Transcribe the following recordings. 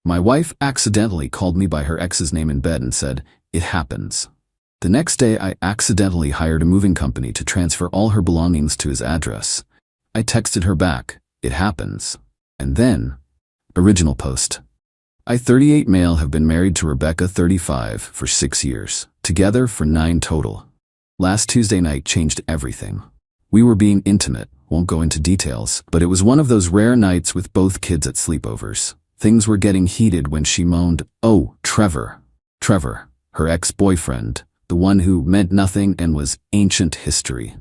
My wife accidentally called me by her ex's name in bed and said, "It happens." The next day, I accidentally hired a moving company to transfer all her belongings to his address. I texted her back, "It happens." And then, original post. I, 38 male, have been married to Rebecca, 35, for 6 years. Together for 9 total. Last Tuesday night changed everything. We were being intimate, won't go into details, but it was one of those rare nights with both kids at sleepovers. Things were getting heated when she moaned, "Oh, Trevor." Trevor, her ex-boyfriend, the one who meant nothing and was ancient history.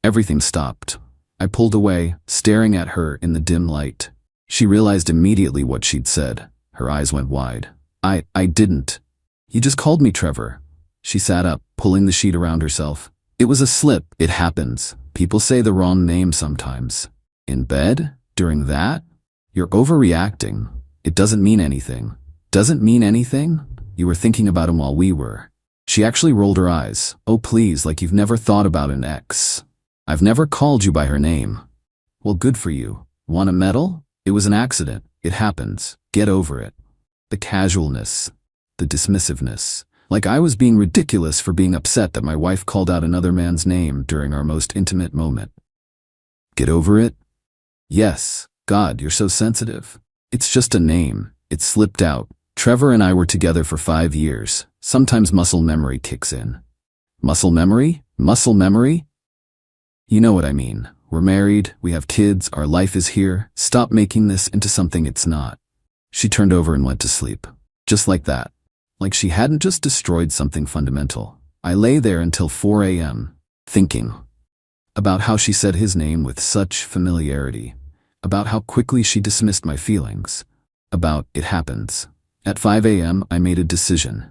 Everything stopped. I pulled away, staring at her in the dim light. She realized immediately what she'd said. Her eyes went wide. I didn't. You just called me Trevor." She sat up, pulling the sheet around herself. "It was a slip. It happens. People say the wrong name sometimes." "In bed? During that? You're overreacting. It doesn't mean anything." "Doesn't mean anything? You were thinking about him while we were." She actually rolled her eyes. "Oh please, like you've never thought about an ex." "I've never called you by her name." "Well, good for you. Want a medal? It was an accident. It happens. Get over it." The casualness. The dismissiveness. Like I was being ridiculous for being upset that my wife called out another man's name during our most intimate moment. Get over it? Yes. God, you're so sensitive. It's just a name. It slipped out. Trevor and I were together for 5 years. Sometimes muscle memory kicks in. Muscle memory? Muscle memory? You know what I mean. We're married, we have kids, our life is here. Stop making this into something it's not. She turned over and went to sleep. Just like that. Like she hadn't just destroyed something fundamental. I lay there until 4 a.m., thinking about how she said his name with such familiarity, about how quickly she dismissed my feelings, about "it happens." At 5 a.m., I made a decision.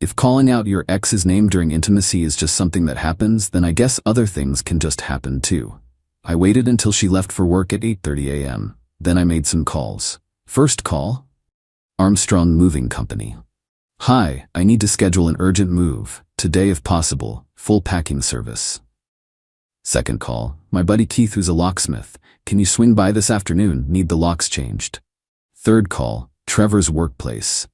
If calling out your ex's name during intimacy is just something that happens, then I guess other things can just happen too. I waited until she left for work at 8:30 a.m. Then I made some calls. First call? Armstrong Moving Company. "Hi, I need to schedule an urgent move, today if possible, full packing service." Second call, my buddy Keith, who's a locksmith. "Can you swing by this afternoon, need the locks changed." Third call, Trevor's workplace.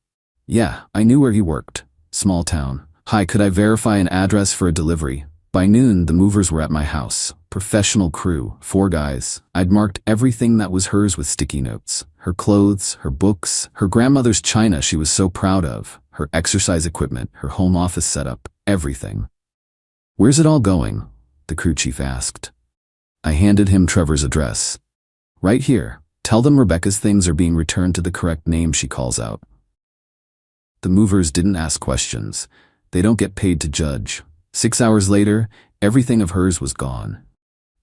Yeah, I knew where he worked. Small town. "Hi, could I verify an address for a delivery?" By noon, the movers were at my house. Professional crew, 4 guys. I'd marked everything that was hers with sticky notes. Her clothes, her books, her grandmother's china she was so proud of, her exercise equipment, her home office setup, everything. "Where's it all going?" the crew chief asked. I handed him Trevor's address. "Right here. Tell them Rebecca's things are being returned to the correct name," she calls out. The movers didn't ask questions. They don't get paid to judge. 6 hours later, everything of hers was gone.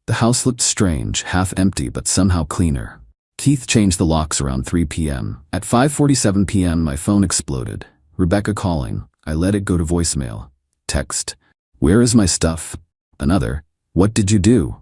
The house looked strange, half empty but somehow cleaner. Keith changed the locks around 3 p.m. At 5:47 p.m. my phone exploded. Rebecca calling. I let it go to voicemail. Text. "Where is my stuff?" Another. "What did you do?"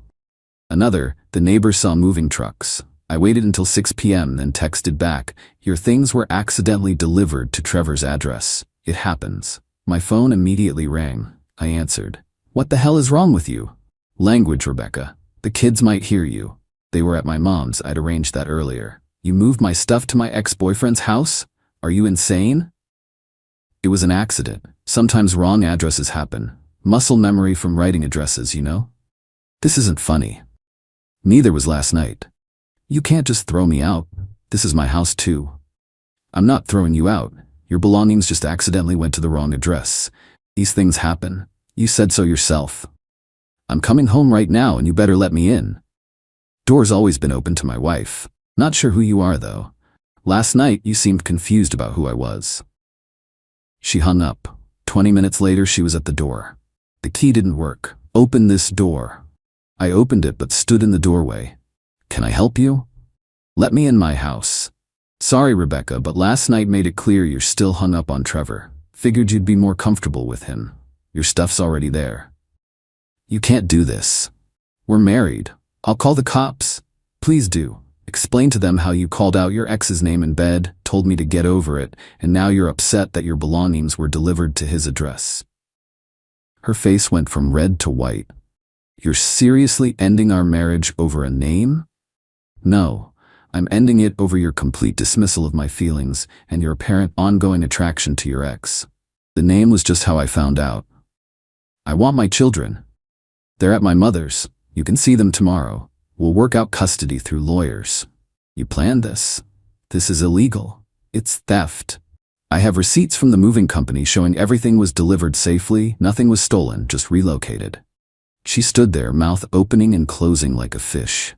Another. "The neighbors saw moving trucks." I waited until 6 p.m. then texted back. "Your things were accidentally delivered to Trevor's address. It happens." My phone immediately rang. I answered. "What the hell is wrong with you?" "Language, Rebecca. The kids might hear you." "They were at my mom's. I'd arranged that earlier." "You moved my stuff to my ex-boyfriend's house? Are you insane?" "It was an accident. Sometimes wrong addresses happen. Muscle memory from writing addresses, you know?" "This isn't funny." "Neither was last night." "You can't just throw me out. This is my house too." "I'm not throwing you out. Your belongings just accidentally went to the wrong address. These things happen. You said so yourself." "I'm coming home right now and you better let me in." "Door's always been open to my wife. Not sure who you are though. Last night you seemed confused about who I was." She hung up. 20 minutes later she was at the door. "The key didn't work. Open this door." I opened it but stood in the doorway. "Can I help you?" "Let me in my house." "Sorry, Rebecca, but last night made it clear you're still hung up on Trevor. Figured you'd be more comfortable with him. Your stuff's already there." "You can't do this. We're married. I'll call the cops." "Please do. Explain to them how you called out your ex's name in bed, told me to get over it, and now you're upset that your belongings were delivered to his address." Her face went from red to white. "You're seriously ending our marriage over a name?" "No. I'm ending it over your complete dismissal of my feelings and your apparent ongoing attraction to your ex. The name was just how I found out. I want my children. They're at my mother's. You can see them tomorrow. We'll work out custody through lawyers. You planned this. This is illegal. It's theft. I have receipts from the moving company showing everything was delivered safely, nothing was stolen, just relocated. She stood there, mouth opening and closing like a fish.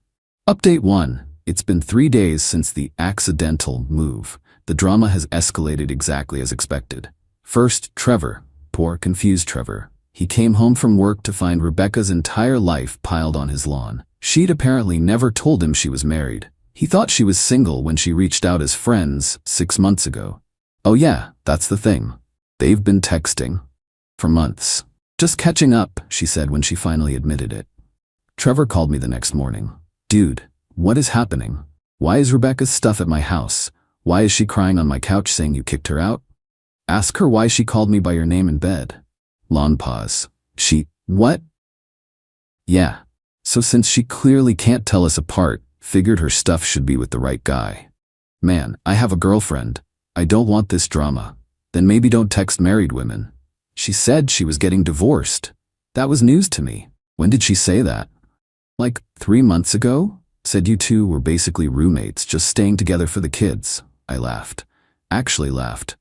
Update 1. It's been 3 days since the accidental move. The drama has escalated exactly as expected. First, Trevor. Poor, confused Trevor. He came home from work to find Rebecca's entire life piled on his lawn. She'd apparently never told him she was married. He thought she was single when she reached out as friends 6 months ago. Oh yeah, that's the thing. They've been texting. For months. Just catching up, she said when she finally admitted it. Trevor called me the next morning. Dude, what is happening? Why is Rebecca's stuff at my house? Why is she crying on my couch saying you kicked her out? Ask her why she called me by your name in bed. Long pause. What? Yeah. So since she clearly can't tell us apart, figured her stuff should be with the right guy. Man, I have a girlfriend. I don't want this drama. Then maybe don't text married women. She said she was getting divorced. That was news to me. When did she say that? Like 3 months ago? Said you two were basically roommates, just staying together for the kids. I laughed. Actually laughed.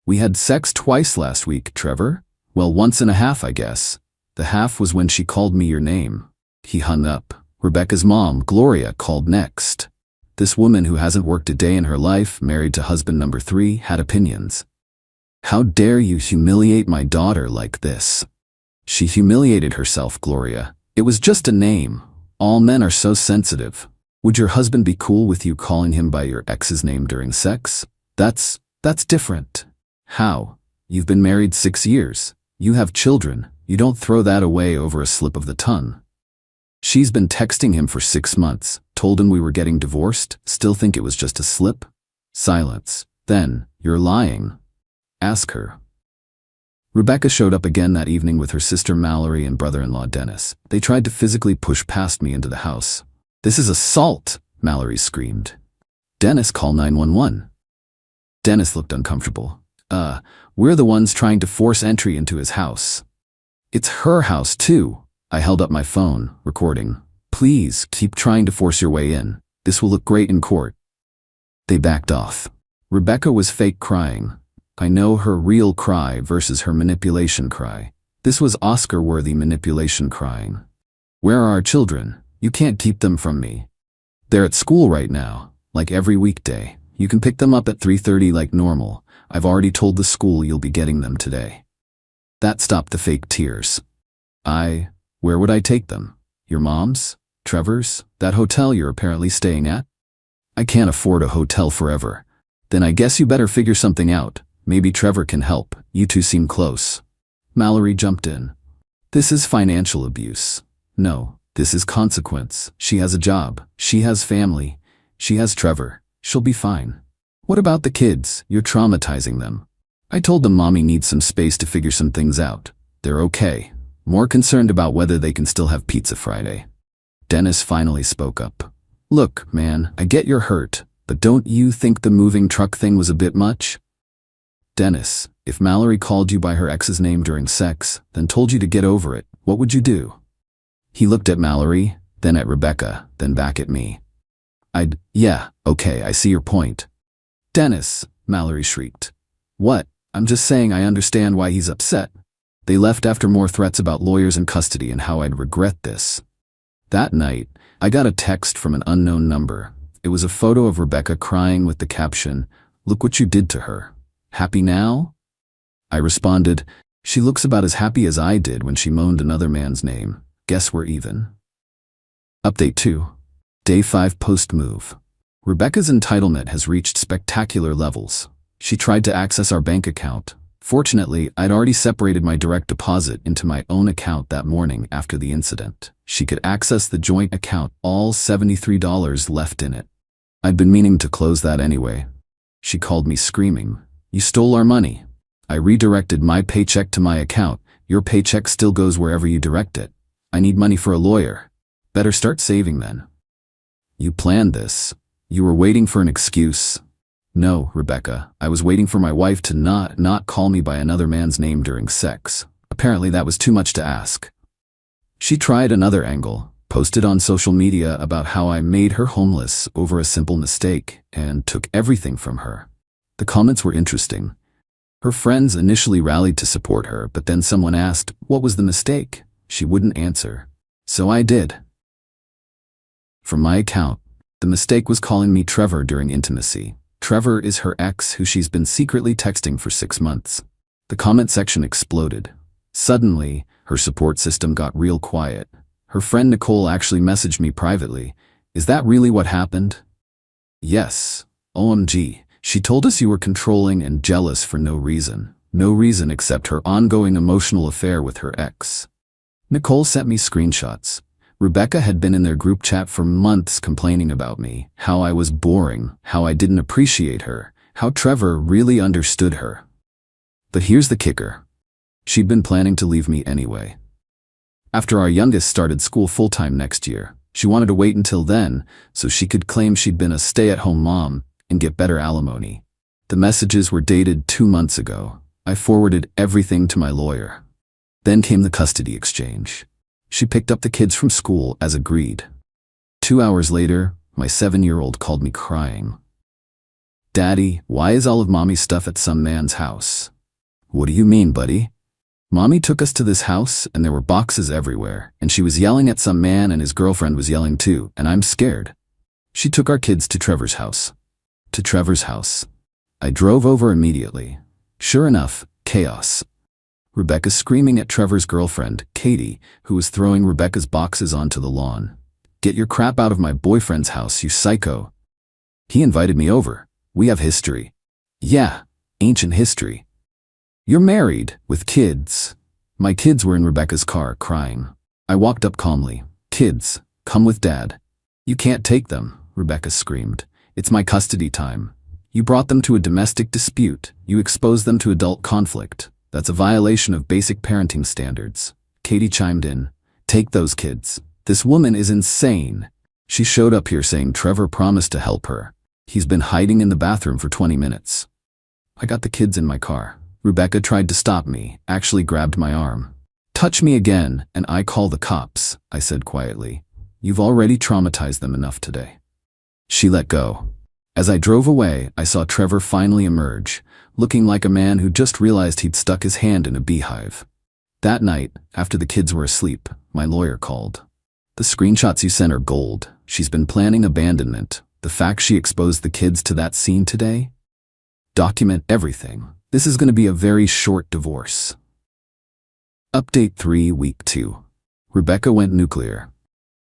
We had sex twice last week, Trevor. Well, once and a half, I guess. The half was when she called me your name. He hung up. Rebecca's mom, Gloria, called next. This woman who hasn't worked a day in her life, married to husband number 3, had opinions. How dare you humiliate my daughter like this? She humiliated herself, Gloria. It was just a name. All men are so sensitive. Would your husband be cool with you calling him by your ex's name during sex? That's different. How? You've been married 6 years. You have children. You don't throw that away over a slip of the tongue. She's been texting him for 6 months, told him we were getting divorced, still think it was just a slip? Silence. Then, you're lying. Ask her. Rebecca showed up again that evening with her sister Mallory and brother-in-law Dennis. They tried to physically push past me into the house. This is assault, Mallory screamed. Dennis, call 911. Dennis looked uncomfortable. We're the ones trying to force entry into his house. It's her house too. I held up my phone, recording. Please, keep trying to force your way in. This will look great in court. They backed off. Rebecca was fake crying. I know her real cry versus her manipulation cry. This was Oscar-worthy manipulation crying. Where are our children? You can't keep them from me. They're at school right now, like every weekday. You can pick them up at 3:30 like normal. I've already told the school you'll be getting them today. That stopped the fake tears. Where would I take them? Your mom's? Trevor's? That hotel you're apparently staying at? I can't afford a hotel forever. Then I guess you better figure something out. Maybe Trevor can help. You two seem close. Mallory jumped in. This is financial abuse. No, this is consequence. She has a job. She has family. She has Trevor. She'll be fine. What about the kids? You're traumatizing them. I told them mommy needs some space to figure some things out. They're okay. More concerned about whether they can still have pizza Friday. Dennis finally spoke up. Look, man, I get you're hurt, but don't you think the moving truck thing was a bit much? Dennis, if Mallory called you by her ex's name during sex, then told you to get over it, what would you do? He looked at Mallory, then at Rebecca, then back at me. Yeah, okay, I see your point. Dennis, Mallory shrieked. What? I'm just saying I understand why he's upset. They left after more threats about lawyers and custody and how I'd regret this. That night, I got a text from an unknown number. It was a photo of Rebecca crying with the caption, "Look what you did to her. Happy now?" I responded, "She looks about as happy as I did when she moaned another man's name. Guess we're even." Update 2. Day 5 post-move. Rebecca's entitlement has reached spectacular levels. She tried to access our bank account. Fortunately, I'd already separated my direct deposit into my own account that morning after the incident. She could access the joint account, all $73 left in it. I'd been meaning to close that anyway. She called me screaming, "You stole our money." I redirected my paycheck to my account. Your paycheck still goes wherever you direct it. I need money for a lawyer. Better start saving then. You planned this. You were waiting for an excuse. No, Rebecca, I was waiting for my wife to not call me by another man's name during sex. Apparently that was too much to ask. She tried another angle, posted on social media about how I made her homeless over a simple mistake and took everything from her. The comments were interesting. Her friends initially rallied to support her, but then someone asked, what was the mistake? She wouldn't answer. So I did. From my account, the mistake was calling me Trevor during intimacy. Trevor is her ex who she's been secretly texting for 6 months. The comment section exploded. Suddenly, her support system got real quiet. Her friend Nicole actually messaged me privately. Is that really what happened? Yes. OMG. She told us you were controlling and jealous for no reason. No reason except her ongoing emotional affair with her ex. Nicole sent me screenshots. Rebecca had been in their group chat for months complaining about me, how I was boring, how I didn't appreciate her, how Trevor really understood her. But here's the kicker. She'd been planning to leave me anyway. After our youngest started school full-time next year, she wanted to wait until then so she could claim she'd been a stay-at-home mom and get better alimony. The messages were dated 2 months ago. I forwarded everything to my lawyer. Then came the custody exchange. She picked up the kids from school as agreed. 2 hours later, my 7-year-old called me crying. Daddy, why is all of Mommy's stuff at some man's house? What do you mean, buddy? Mommy took us to this house and there were boxes everywhere, and she was yelling at some man and his girlfriend was yelling too, and I'm scared. She took our kids to Trevor's house. To Trevor's house. I drove over immediately. Sure enough, chaos. Rebecca screaming at Trevor's girlfriend, Katie, who was throwing Rebecca's boxes onto the lawn. Get your crap out of my boyfriend's house, you psycho. He invited me over. We have history. Yeah, ancient history. You're married, with kids. My kids were in Rebecca's car, crying. I walked up calmly. Kids, come with Dad. You can't take them, Rebecca screamed. It's my custody time. You brought them to a domestic dispute. You exposed them to adult conflict. That's a violation of basic parenting standards. Katie chimed in. Take those kids. This woman is insane. She showed up here saying Trevor promised to help her. He's been hiding in the bathroom for 20 minutes. I got the kids in my car. Rebecca tried to stop me, actually grabbed my arm. Touch me again, and I call the cops, I said quietly. You've already traumatized them enough today. She let go. As I drove away, I saw Trevor finally emerge, looking like a man who just realized he'd stuck his hand in a beehive. That night, after the kids were asleep, my lawyer called. The screenshots you sent are gold. She's been planning abandonment. The fact she exposed the kids to that scene today? Document everything. This is going to be a very short divorce. Update 3, Week 2. Rebecca went nuclear.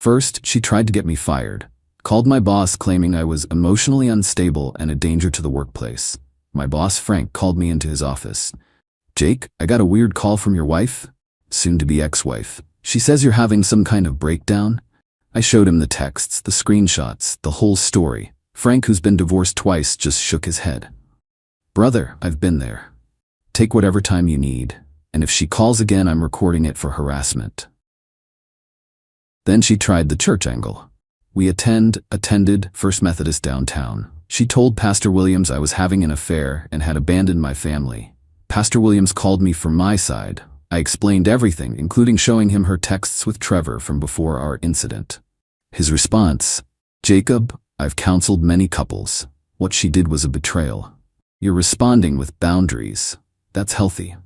First, she tried to get me fired. Called my boss claiming I was emotionally unstable and a danger to the workplace. My boss, Frank, called me into his office. Jake, I got a weird call from your wife? Soon-to-be ex-wife. She says you're having some kind of breakdown? I showed him the texts, the screenshots, the whole story. Frank, who's been divorced twice, just shook his head. Brother, I've been there. Take whatever time you need, and if she calls again, I'm recording it for harassment. Then she tried the church angle. We attended First Methodist downtown. She told Pastor Williams I was having an affair and had abandoned my family. Pastor Williams called me from my side. I explained everything, including showing him her texts with Trevor from before our incident. His response, Jacob, I've counseled many couples. What she did was a betrayal. You're responding with boundaries. That's healthy.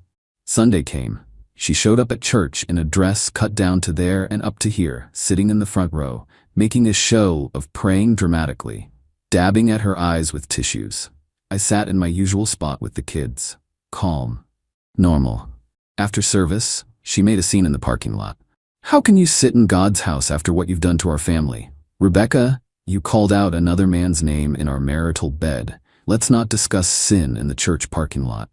Sunday came. She showed up at church in a dress cut down to there and up to here, sitting in the front row, making a show of praying dramatically, dabbing at her eyes with tissues. I sat in my usual spot with the kids. Calm. Normal. After service, she made a scene in the parking lot. How can you sit in God's house after what you've done to our family? Rebecca, you called out another man's name in our marital bed. Let's not discuss sin in the church parking lot.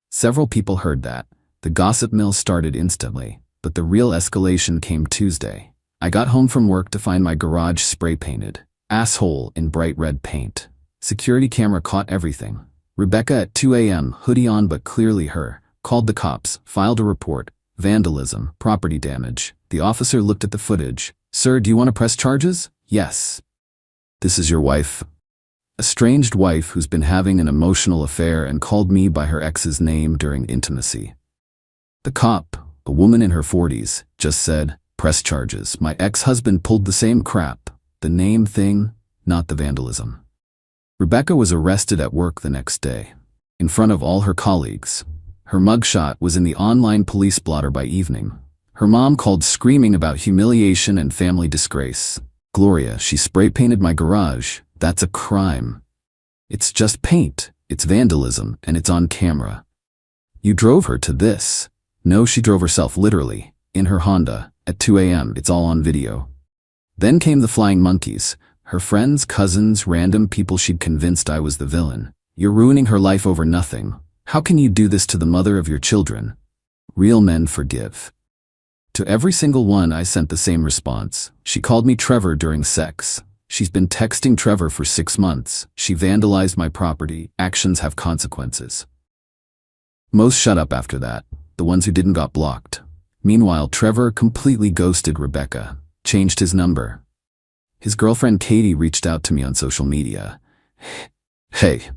Several people heard that. The gossip mill started instantly, but the real escalation came Tuesday. I got home from work to find my garage spray painted. Asshole in bright red paint. Security camera caught everything. Rebecca at 2 a.m., hoodie on but clearly her, called the cops, filed a report. Vandalism, property damage. The officer looked at the footage. Sir, do you want to press charges? Yes. This is your wife? Estranged wife who's been having an emotional affair and called me by her ex's name during intimacy. The cop, a woman in her 40s, just said, "Press charges. My ex-husband pulled the same crap. The name thing, not the vandalism." Rebecca was arrested at work the next day, in front of all her colleagues. Her mugshot was in the online police blotter by evening. Her mom called screaming about humiliation and family disgrace. "Gloria, she spray-painted my garage. That's a crime. It's just paint. It's vandalism, and it's on camera. You drove her to this." No, she drove herself literally, in her Honda, at 2 a.m. It's all on video. Then came the flying monkeys. Her friends, cousins, random people she'd convinced I was the villain. "You're ruining her life over nothing. How can you do this to the mother of your children? Real men forgive." To every single one I sent the same response. "She called me Trevor during sex. She's been texting Trevor for 6 months. She vandalized my property. Actions have consequences." Most shut up after that. The ones who didn't got blocked. Meanwhile, Trevor completely ghosted Rebecca, changed his number. His girlfriend Katie reached out to me on social media. "Hey,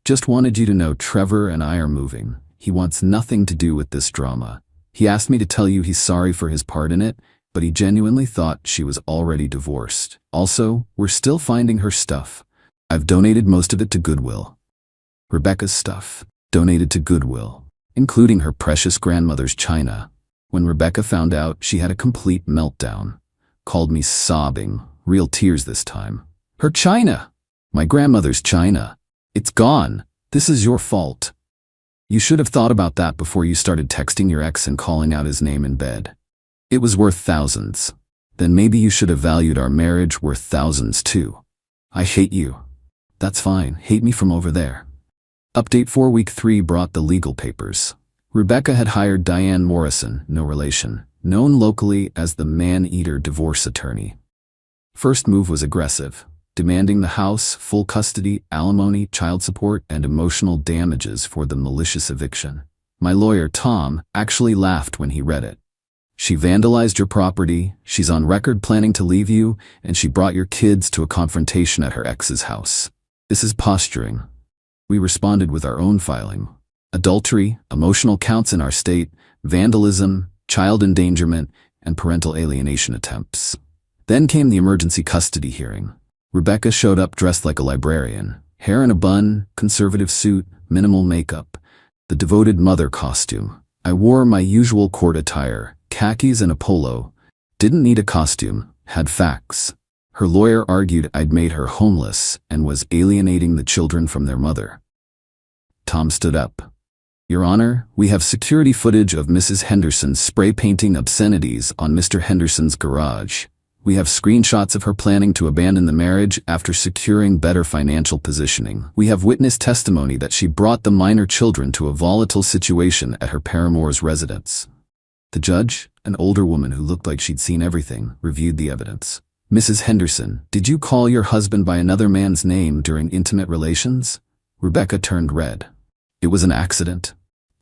just wanted you to know Trevor and I are moving. He wants nothing to do with this drama. He asked me to tell you he's sorry for his part in it, but he genuinely thought she was already divorced. Also, we're still finding her stuff. I've donated most of it to Goodwill." Rebecca's stuff, donated to Goodwill, including her precious grandmother's china. When Rebecca found out, she had a complete meltdown. Called me sobbing, real tears this time. "Her china! My grandmother's china. It's gone. This is your fault. You should have thought about that before you started texting your ex and calling out his name in bed. It was worth thousands. Then maybe you should have valued our marriage worth thousands too. I hate you." "That's fine. Hate me from over there." Update 4 Week 3 brought the legal papers. Rebecca had hired Diane Morrison, no relation, known locally as the man-eater divorce attorney. First move was aggressive, demanding the house, full custody, alimony, child support, and emotional damages for the malicious eviction. My lawyer, Tom, actually laughed when he read it. "She vandalized your property, she's on record planning to leave you, and she brought your kids to a confrontation at her ex's house. This is posturing." We responded with our own filing. Adultery, emotional counts in our state, vandalism, child endangerment, and parental alienation attempts. Then came the emergency custody hearing. Rebecca showed up dressed like a librarian. Hair in a bun, conservative suit, minimal makeup. The devoted mother costume. I wore my usual court attire, khakis and a polo. Didn't need a costume, had facts. Her lawyer argued I'd made her homeless and was alienating the children from their mother. Tom stood up. "Your Honor, we have security footage of Mrs. Henderson spray painting obscenities on Mr. Henderson's garage. We have screenshots of her planning to abandon the marriage after securing better financial positioning. We have witness testimony that she brought the minor children to a volatile situation at her paramour's residence." The judge, an older woman who looked like she'd seen everything, reviewed the evidence. "Mrs. Henderson, did you call your husband by another man's name during intimate relations?" Rebecca turned red. "It was an accident."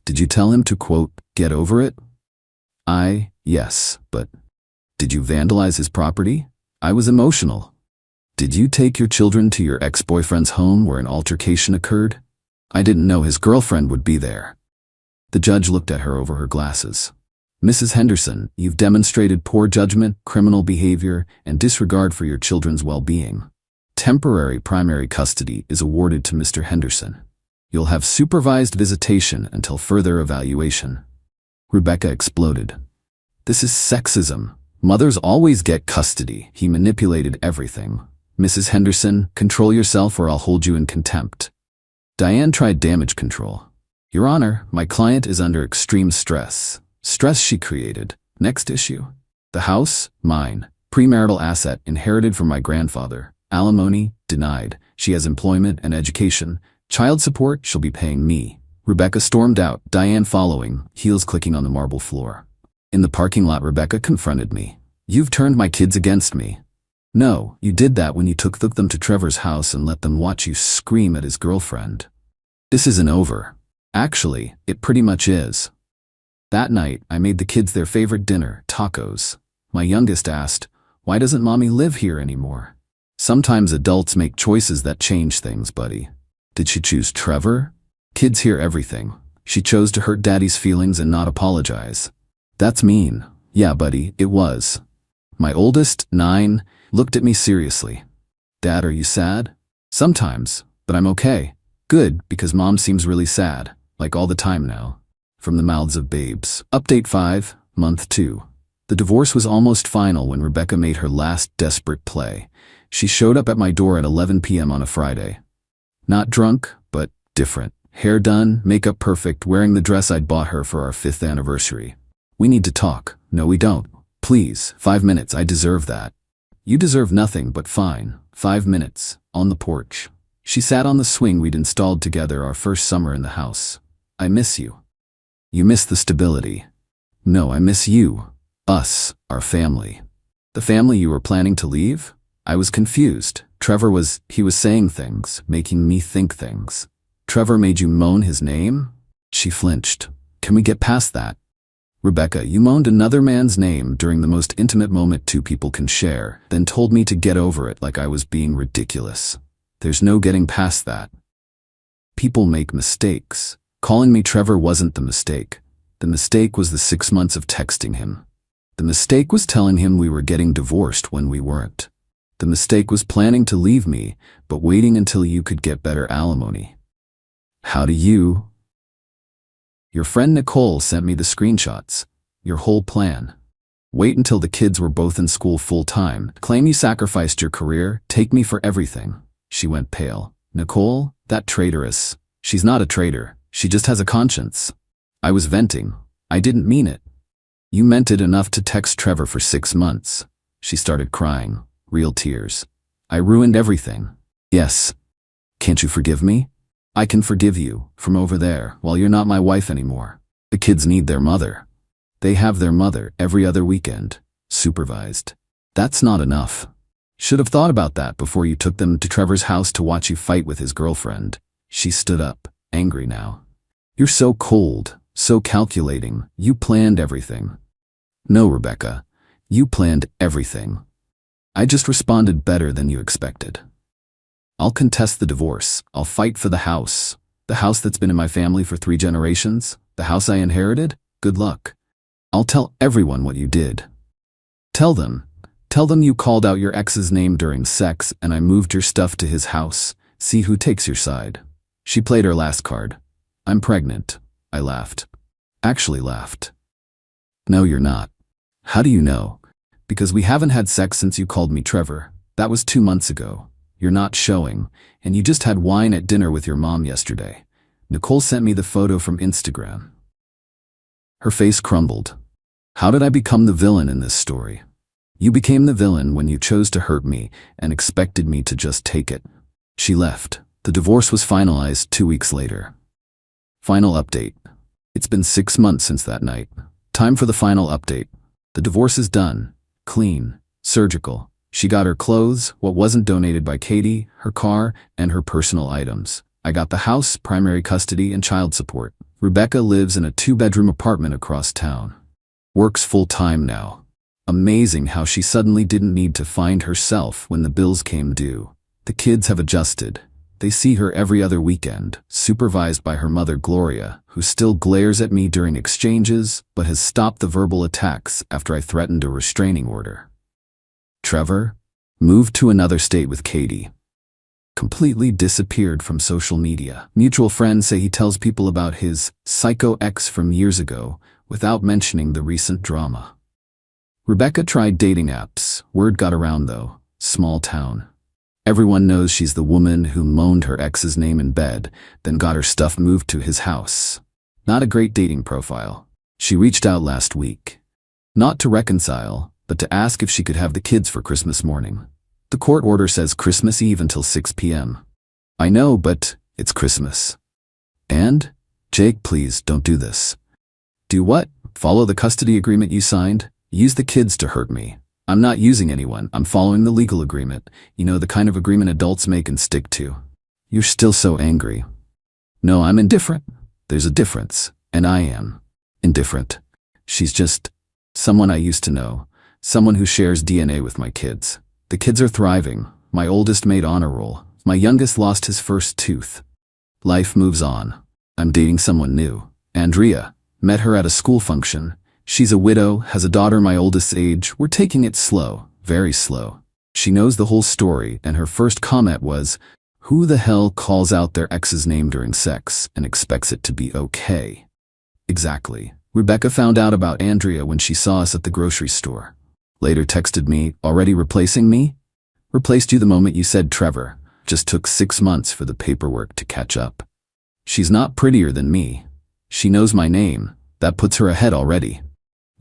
"Did you tell him to, quote, get over it?" Yes, but did you vandalize his property?" "I was emotional." "Did you take your children to your ex-boyfriend's home where an altercation occurred?" "I didn't know his girlfriend would be there." The judge looked at her over her glasses. "Mrs. Henderson, you've demonstrated poor judgment, criminal behavior, and disregard for your children's well-being. Temporary primary custody is awarded to Mr. Henderson. You'll have supervised visitation until further evaluation." Rebecca exploded. "This is sexism. Mothers always get custody." He manipulated everything. "Mrs. Henderson, control yourself or I'll hold you in contempt." Diane tried damage control. "Your Honor, my client is under extreme stress. Stress she created. Next issue. The house, mine. Premarital asset, inherited from my grandfather. Alimony, denied. She has employment and education. Child support, she'll be paying me." Rebecca stormed out, Diane following, heels clicking on the marble floor. In the parking lot, Rebecca confronted me. "You've turned my kids against me." "No, you did that when you took them to Trevor's house and let them watch you scream at his girlfriend. This isn't over." "Actually, it pretty much is." That night, I made the kids their favorite dinner, tacos. My youngest asked, "Why doesn't Mommy live here anymore?" Sometimes adults make choices that change things, buddy. Did she choose Trevor? Kids hear everything. She chose to hurt Daddy's feelings and not apologize. That's mean. Yeah, buddy, it was. My oldest, 9, looked at me seriously. Dad, are you sad? Sometimes, but I'm okay. Good, because Mom seems really sad, like all the time now. From the mouths of babes. Update 5, month 2. The divorce was almost final when Rebecca made her last desperate play. She showed up at my door at 11 p.m. on a Friday. Not drunk, but different. Hair done, makeup perfect, wearing the dress I'd bought her for our 5th anniversary. We need to talk. No, we don't. Please, 5 minutes, I deserve that. You deserve nothing, but fine. 5 minutes, on the porch. She sat on the swing we'd installed together our first summer in the house. I miss you. You miss the stability. No, I miss you. Us, our family. The family you were planning to leave? I was confused. Trevor was saying things, making me think things. Trevor made you moan his name? She flinched. Can we get past that? Rebecca, you moaned another man's name during the most intimate moment two people can share, then told me to get over it like I was being ridiculous. There's no getting past that. People make mistakes. Calling me Trevor wasn't the mistake. The mistake was the 6 months of texting him. The mistake was telling him we were getting divorced when we weren't. The mistake was planning to leave me, but waiting until you could get better alimony. How do you? Your friend Nicole sent me the screenshots. Your whole plan. Wait until the kids were both in school full-time. Claim you sacrificed your career. Take me for everything. She went pale. Nicole? That traitoress. She's not a traitor. She just has a conscience. I was venting. I didn't mean it. You meant it enough to text Trevor for 6 months. She started crying. Real tears. I ruined everything. Yes. Can't you forgive me? I can forgive you, from over there, while you're not my wife anymore. The kids need their mother. They have their mother every other weekend. Supervised. That's not enough. Should have thought about that before you took them to Trevor's house to watch you fight with his girlfriend. She stood up, angry now. You're so cold, so calculating. You planned everything. No, Rebecca. You planned everything. I just responded better than you expected. I'll contest the divorce. I'll fight for the house that's been in my family for 3 generations, the house I inherited. Good luck. I'll tell everyone what you did. Tell them you called out your ex's name during sex and I moved your stuff to his house. See who takes your side. She played her last card. I'm pregnant. I laughed. Actually laughed. No, you're not. How do you know? Because we haven't had sex since you called me Trevor. That was 2 months ago. You're not showing, and you just had wine at dinner with your mom yesterday. Nicole sent me the photo from Instagram. Her face crumbled. How did I become the villain in this story? You became the villain when you chose to hurt me and expected me to just take it. She left. The divorce was finalized 2 weeks later. Final update. It's been 6 months since that night. Time for the final update. The divorce is done. Clean. Surgical. She got her clothes, what wasn't donated by Katie, her car, and her personal items. I got the house, primary custody, and child support. Rebecca lives in a 2-bedroom apartment across town. Works full-time now. Amazing how she suddenly didn't need to find herself when the bills came due. The kids have adjusted. They see her every other weekend, supervised by her mother Gloria, who still glares at me during exchanges, but has stopped the verbal attacks after I threatened a restraining order. Trevor moved to another state with Katie. Completely disappeared from social media. Mutual friends say he tells people about his psycho ex from years ago without mentioning the recent drama. Rebecca tried dating apps. Word got around though. Small town. Everyone knows she's the woman who moaned her ex's name in bed, then got her stuff moved to his house. Not a great dating profile. She reached out last week. Not to reconcile, but to ask if she could have the kids for Christmas morning. The court order says Christmas Eve until 6 p.m. I know, but it's Christmas. And? Jake, please don't do this. Do what? Follow the custody agreement you signed? Use the kids to hurt me. I'm not using anyone. I'm following the legal agreement. You know, the kind of agreement adults make and stick to. You're still so angry. No, I'm indifferent. There's a difference. And I am indifferent. She's just someone I used to know. Someone who shares DNA with my kids. The kids are thriving. My oldest made honor roll. My youngest lost his first tooth. Life moves on. I'm dating someone new. Andrea. Met her at a school function. She's a widow, has a daughter my oldest's age. We're taking it slow, very slow. She knows the whole story, and her first comment was, "Who the hell calls out their ex's name during sex and expects it to be okay?" Exactly. Rebecca found out about Andrea when she saw us at the grocery store. Later texted me, "Already replacing me?" "Replaced you the moment you said Trevor. Just took 6 months for the paperwork to catch up." She's not prettier than me. She knows my name. That puts her ahead already.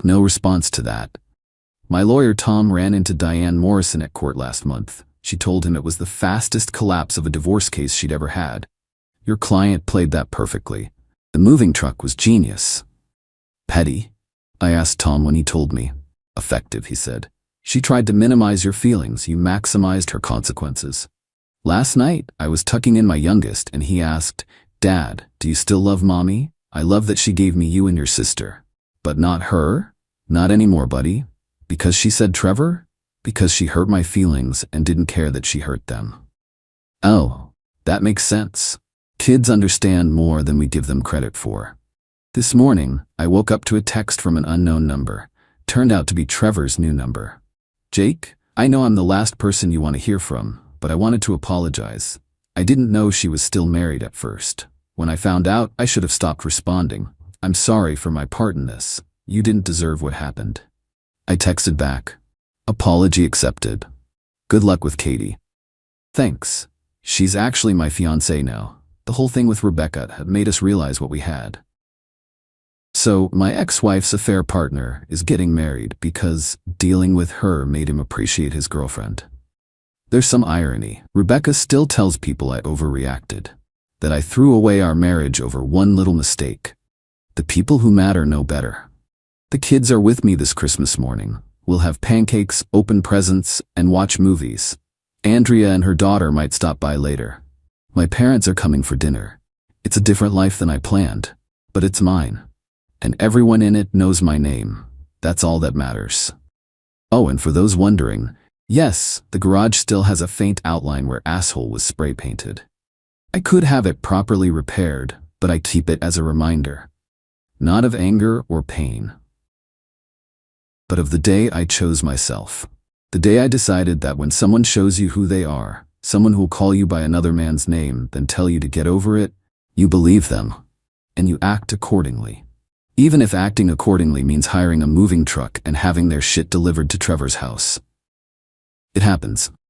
No response to that. My lawyer Tom ran into Diane Morrison at court last month. She told him it was the fastest collapse of a divorce case she'd ever had. Your client played that perfectly. The moving truck was genius. Petty? I asked Tom when he told me. Effective, he said. She tried to minimize your feelings. You maximized her consequences. Last night, I was tucking in my youngest and he asked, "Dad, do you still love Mommy? I love that she gave me you and your sister." But not her? Not anymore, buddy. Because she said Trevor? Because she hurt my feelings and didn't care that she hurt them. Oh, that makes sense. Kids understand more than we give them credit for. This morning, I woke up to a text from an unknown number. Turned out to be Trevor's new number. "Jake, I know I'm the last person you want to hear from, but I wanted to apologize. I didn't know she was still married at first. When I found out, I should have stopped responding. I'm sorry for my part in this. You didn't deserve what happened." I texted back, "Apology accepted. Good luck with Katie." Thanks. She's actually my fiancée now. The whole thing with Rebecca had made us realize what we had. So, my ex-wife's affair partner is getting married because dealing with her made him appreciate his girlfriend. There's some irony. Rebecca still tells people I overreacted, that I threw away our marriage over one little mistake. The people who matter know better. The kids are with me this Christmas morning. We'll have pancakes, open presents, and watch movies. Andrea and her daughter might stop by later. My parents are coming for dinner. It's a different life than I planned, but it's mine. And everyone in it knows my name. That's all that matters. Oh, and for those wondering, yes, the garage still has a faint outline where asshole was spray painted. I could have it properly repaired, but I keep it as a reminder. Not of anger or pain, but of the day I chose myself. The day I decided that when someone shows you who they are, someone who'll call you by another man's name, then tell you to get over it, you believe them, and you act accordingly. Even if acting accordingly means hiring a moving truck and having their shit delivered to Trevor's house. It happens.